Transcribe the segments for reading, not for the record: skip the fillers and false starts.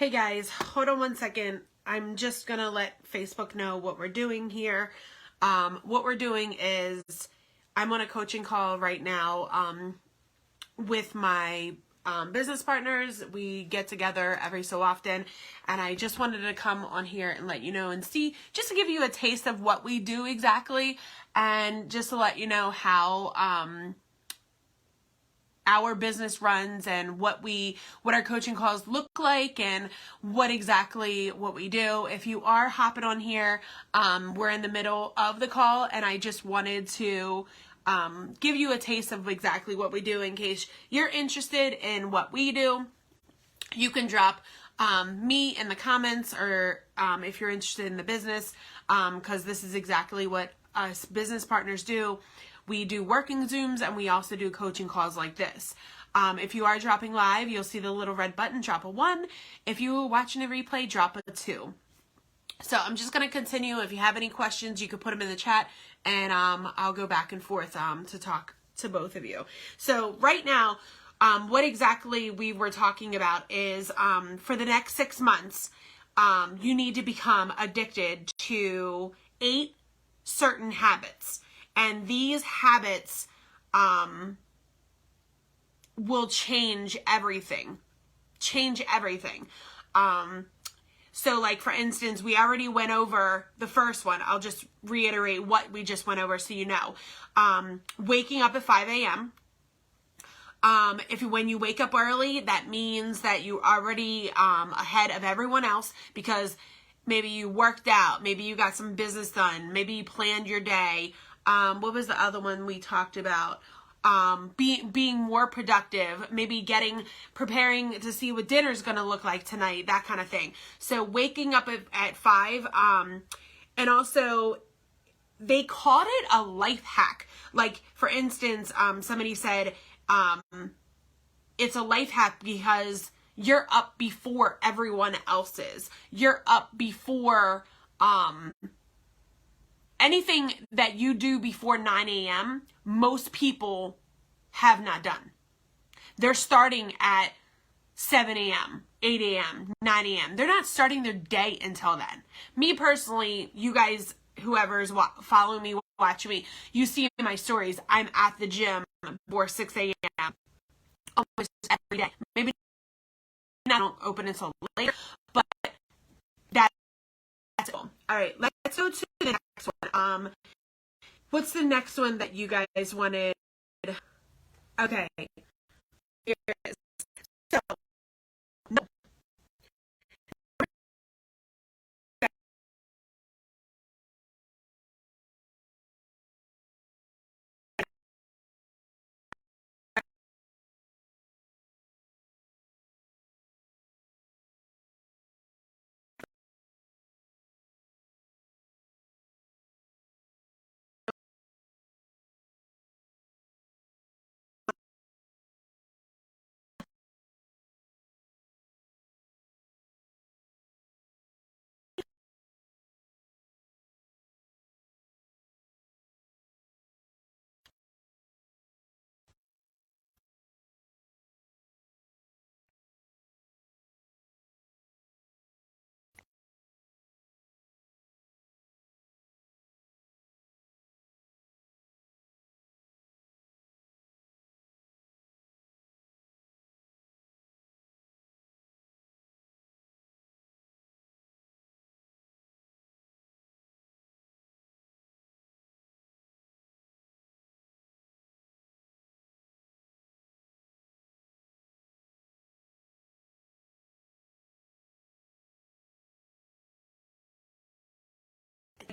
Hey guys, hold on one second. I'm just gonna let Facebook know what we're doing here. What we're doing is I'm on a coaching call right now with my business partners. We get together every so often, and I just wanted to come on here and let you know and see, just to give you a taste of what we do exactly, and just to let you know how our business runs and what our coaching calls look like and what we do. If you are hopping on here, we're in the middle of the call, and I just wanted to give you a taste of exactly what we do in case you're interested in what we do. You can drop me in the comments, or if you're interested in the business, because this is exactly what us business partners do. We do working Zooms, and we also do coaching calls like this. If you are dropping live, you'll see the little red button, drop a 1. If you're watching a replay, drop a 2. So I'm just going to continue. If you have any questions, you can put them in the chat, and I'll go back and forth to talk to both of you. So right now, what exactly we were talking about is for the next 6 months, you need to become addicted to 8 certain habits. And these habits will change everything. So like, for instance, we already went over the first one. I'll just reiterate what we just went over so you know. Waking up at 5 a.m. When you wake up early, that means that you're already ahead of everyone else, because maybe you worked out, maybe you got some business done, maybe you planned your day. What was the other one we talked about? Being more productive, maybe preparing to see what dinner's gonna look like tonight, that kind of thing. So waking up at 5, and also they called it a life hack. Like, for instance, somebody said, it's a life hack because you're up before everyone else is. You're up before, anything that you do before 9 a.m., most people have not done. They're starting at 7 a.m., 8 a.m., 9 a.m. They're not starting their day until then. Me personally, you guys, whoever's following me, watching me, you see in my stories, I'm at the gym before 6 a.m. almost every day. Maybe I don't open until later, but that's it. All right, let's go to the next one. What's the next one that you guys wanted? Okay, here it is. So,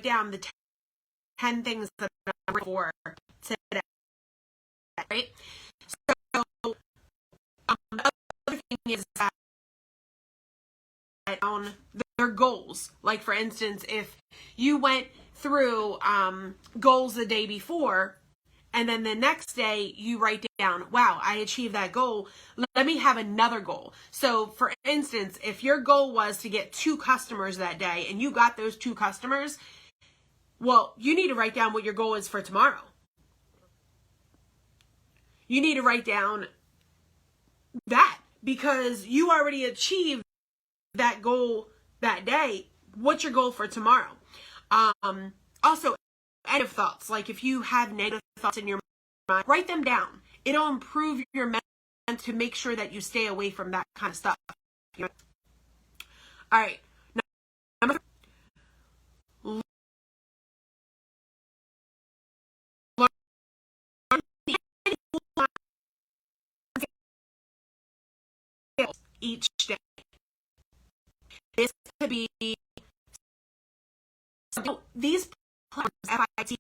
down the 10 things that I'm for today, right? So, the other thing is that on their goals. Like, for instance, if you went through goals the day before, and then the next day you write down, wow, I achieved that goal. Let me have another goal. So, for instance, if your goal was to get 2 customers that day and you got those 2 customers, well, you need to write down what your goal is for tomorrow. You need to write down that, because you already achieved that goal that day, what's your goal for tomorrow? Also, negative thoughts. Like if you have negative thoughts in your mind, write them down. It'll improve your mental to make sure that you stay away from that kind of stuff. All right. Number three, learn each day. This could be these platforms, FIT,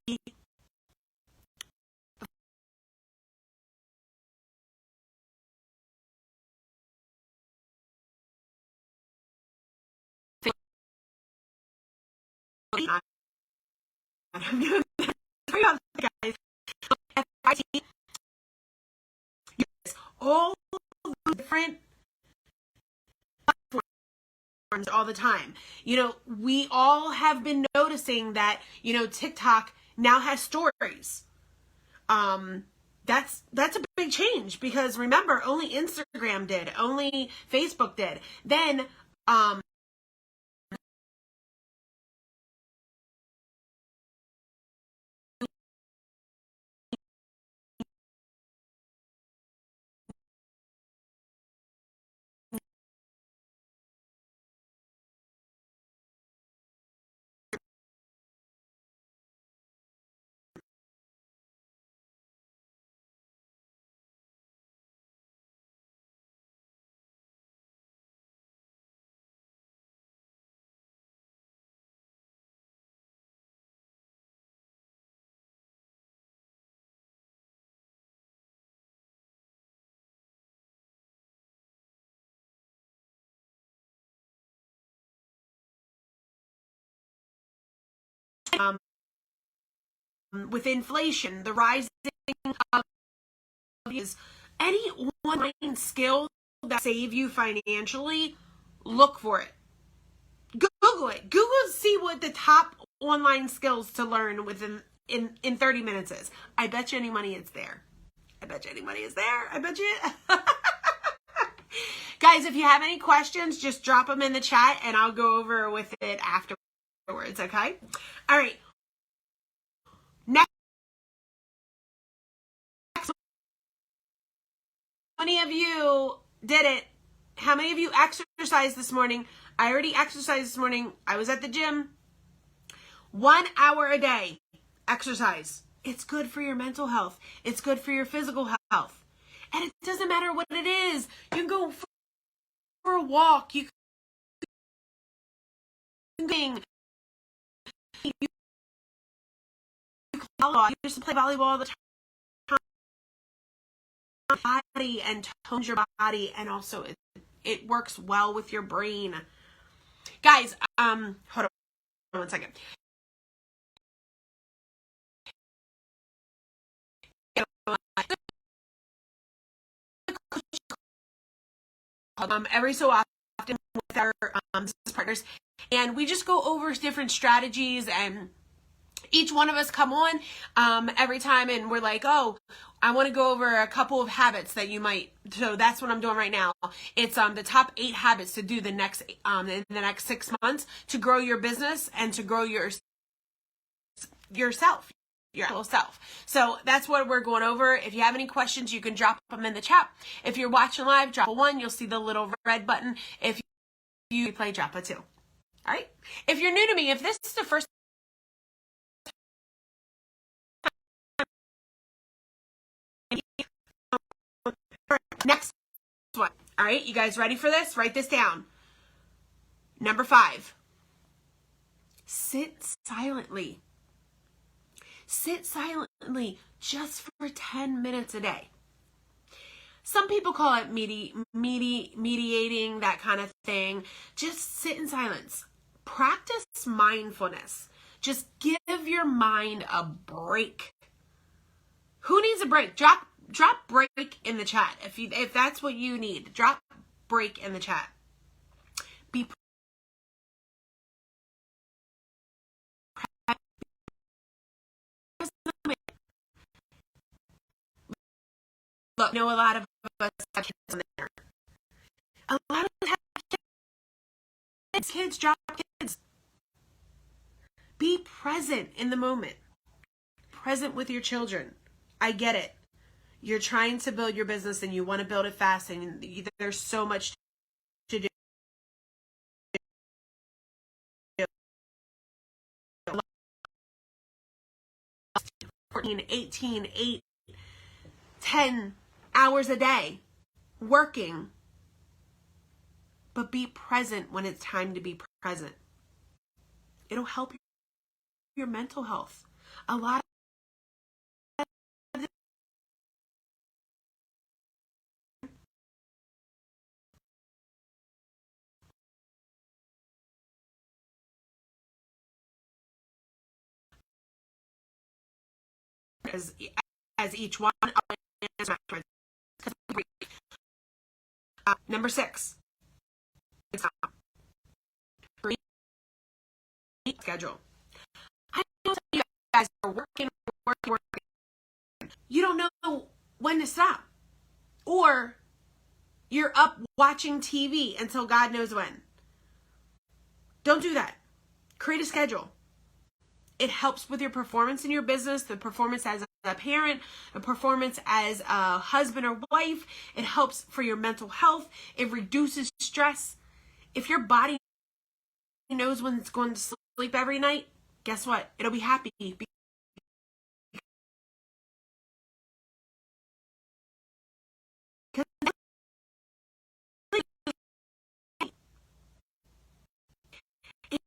guys, FIT, all different platforms all the time. You know, we all have been noticing that, you know, TikTok now has stories. That's a big change because remember, only Instagram did, only Facebook did. Then with inflation, the rising of is any online skill that save you financially, look for it. Google it. Google see what the top online skills to learn within in 30 minutes is. I bet you any money it's there. I bet you any money is there. I bet you. Guys, if you have any questions, just drop them in the chat and I'll go over with it afterwards, okay? All right. Next, how many of you did it? How many of you exercised this morning? I already exercised this morning. I was at the gym. 1 hour a day exercise. It's good for your mental health. It's good for your physical health. And it doesn't matter what it is. You can go for a walk. You can used to play volleyball all the time. Body and tones your body, and also it works well with your brain. Guys, hold on 1 second. Every so often with our business partners, and we just go over different strategies, and each one of us come on every time, and we're like, oh, I want to go over a couple of habits that you might. So that's what I'm doing right now. It's the top 8 habits to do in the next 6 months to grow your business and to grow yourself, your actual self. So that's what we're going over. If you have any questions, you can drop them in the chat. If you're watching live, drop a 1. You'll see the little red button. If you play, drop a 2. All right. If you're new to me, if this is the first next one. All right, you guys ready for this? Write this down. Number 5. Sit silently. Sit silently just for 10 minutes a day. Some people call it mediating, that kind of thing. Just sit in silence. Practice mindfulness. Just give your mind a break. Who needs a break? Drop break in the chat. If that's what you need, drop break in the chat. Be Look, I know a lot of us have kids on there. A lot of us have kids, drop kids. Be present in the moment. Present with your children. I get it. You're trying to build your business and you want to build it fast, and there's so much to do. 14, 18, 8, 10 hours a day working. But be present when it's time to be present. It'll help your mental health. A lot of as each one. Number 6. Schedule. I know you guys are working. You don't know when to stop. Or you're up watching TV until God knows when. Don't do that. Create a schedule. It helps with your performance in your business, the performance as a parent, the performance as a husband or wife. It helps for your mental health. It reduces stress. If your body knows when it's going to sleep every night, guess what? It'll be happy.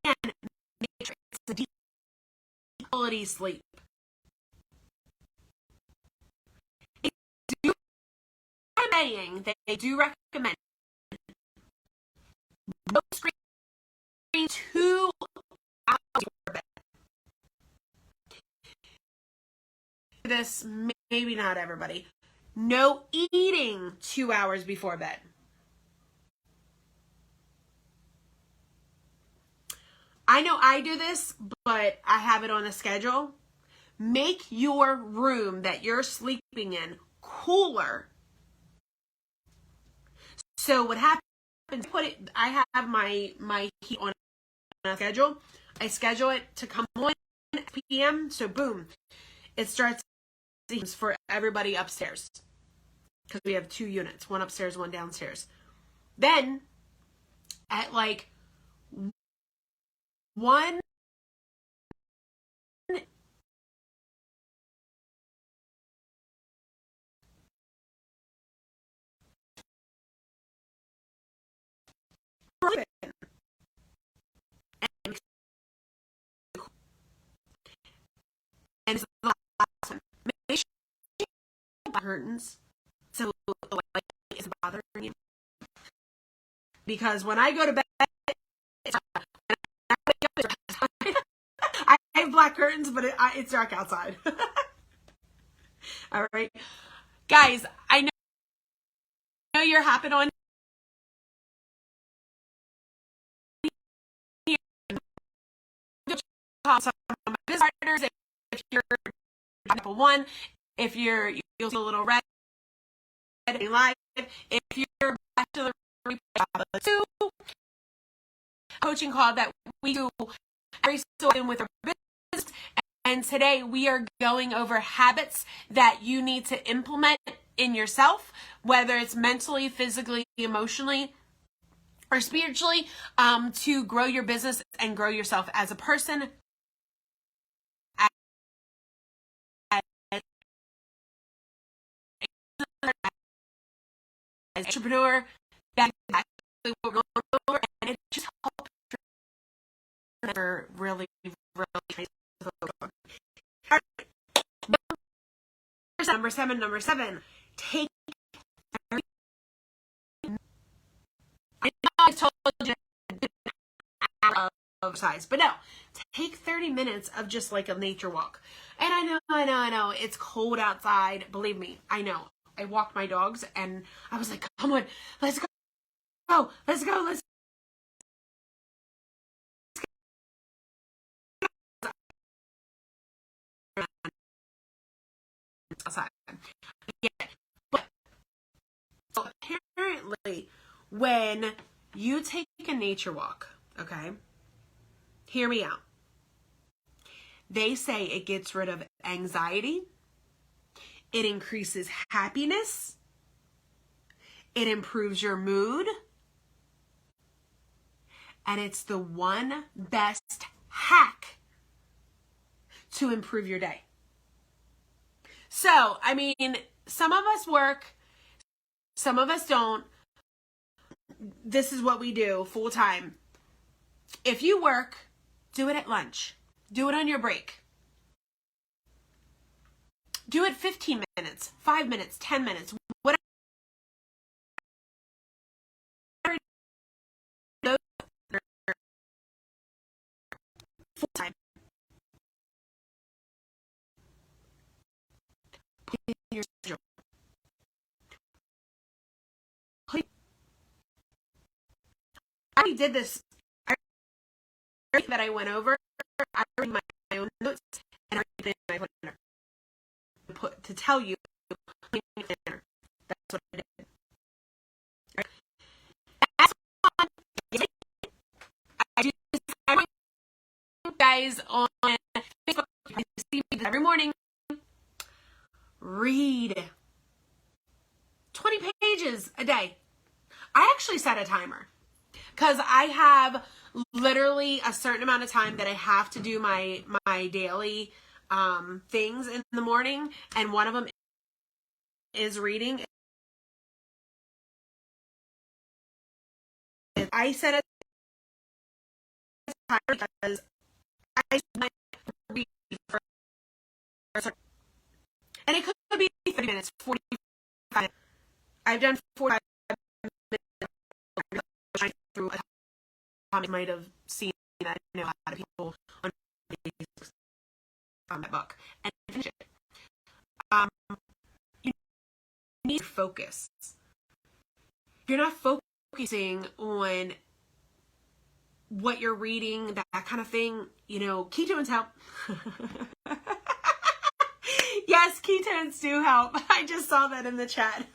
And make sure it's a deep quality sleep. They do recommend no screen 2 hours before bed. This, maybe not everybody. No eating 2 hours before bed. I know I do this, but I have it on a schedule. Make your room that you're sleeping in cooler. So what happens, I have my heat on a schedule. I schedule it to come on at p.m. So boom, it starts for everybody upstairs. Because we have 2 units, one upstairs, one downstairs. Then at like 1 and it's the last one. Make sure you have curtains so the light isn't bothering you. Because when I go to bed, I have black curtains, but it's dark outside. All right, guys, I know you're hopping on here. Some of my business partners, if you're example 1, if you'll see a little red live. If you're back to the replay, 2 coaching call that we do every so often with our business. And today we are going over habits that you need to implement in yourself, whether it's mentally, physically, emotionally, or spiritually, to grow your business and grow yourself as a person, as an entrepreneur. That's exactly what we're going over, and it just helps really Number seven, take I know I told you of size, but no, take 30 minutes of just like a nature walk. And I know, it's cold outside. Believe me, I know. I walked my dogs and I was like, come on, let's go. Outside. Yeah. But so apparently when you take a nature walk, okay? Hear me out. They say it gets rid of anxiety, it increases happiness, it improves your mood, and it's the one best hack to improve your day. So, I mean, some of us work, some of us don't. This is what we do full time. If you work, do it at lunch. Do it on your break. Do it 15 minutes, 5 minutes, 10 minutes, whatever. Full time. Put it in your schedule. I already did this. That I went over. I read my own notes and I read my planner to tell you. That's what I did. I do this guys on Facebook. You see me every morning. Read 20 pages a day. I actually set a timer because I have literally a certain amount of time that I have to do my daily things in the morning, and one of them is reading. I set a timer because I read for, and it could be 30 minutes, 45 minutes. I've done 45 minutes through a topic. You might have seen that. I know a lot of people on Facebook that book and finish it. You need to focus. You're not focusing on what you're reading, that kind of thing. You know, ketones help. Yes, ketones do help. I just saw that in the chat.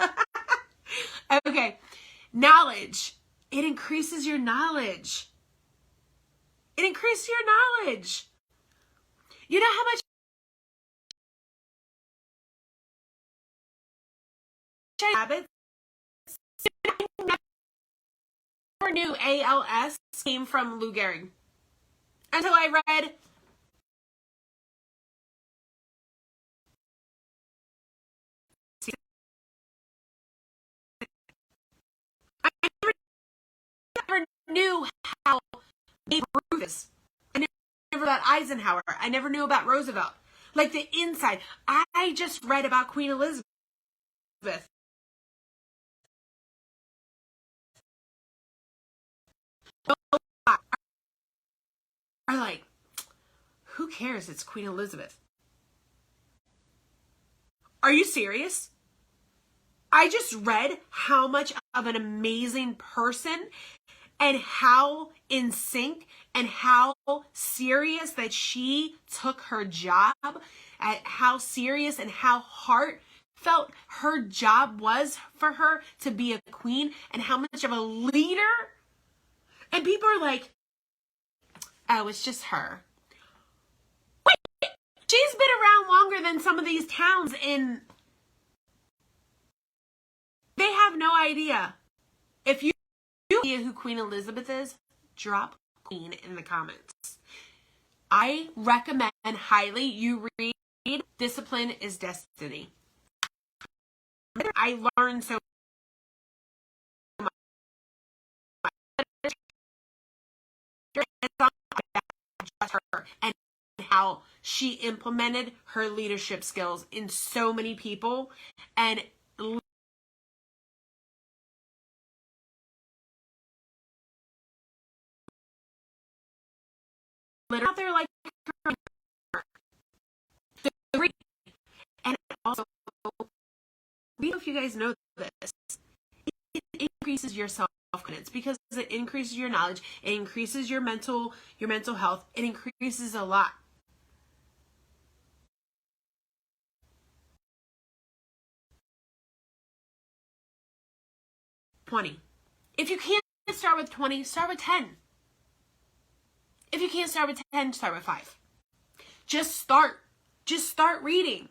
Okay. Knowledge. It increases your knowledge. It increases your knowledge. You know how much habits? I never knew ALS came from Lou Gehrig until I read never knew how Babe Ruth is. I never knew about Eisenhower. I never knew about Roosevelt. Like the inside. I just read about Queen Elizabeth. Are like, who cares? It's Queen Elizabeth. Are you serious? I just read how much of an amazing person and how in sync and how serious that she took her job, at how serious and how heartfelt her job was for her to be a queen, and how much of a leader. And people are like, oh, it's just her. Wait, she's been around longer than some of these towns in. They have no idea. If you have no idea who Queen Elizabeth is, drop Queen in the comments. I recommend highly you read Discipline is Destiny. I learned so much about her and how she implemented her leadership skills in so many people, and literally out there like her. And also, I don't know if you guys know this, it increases your self-confidence because it increases your knowledge, it increases your mental health, it increases a lot. $20. If you can't start with 20, start with 10. If you can't start with 10, start with 5. Just start reading.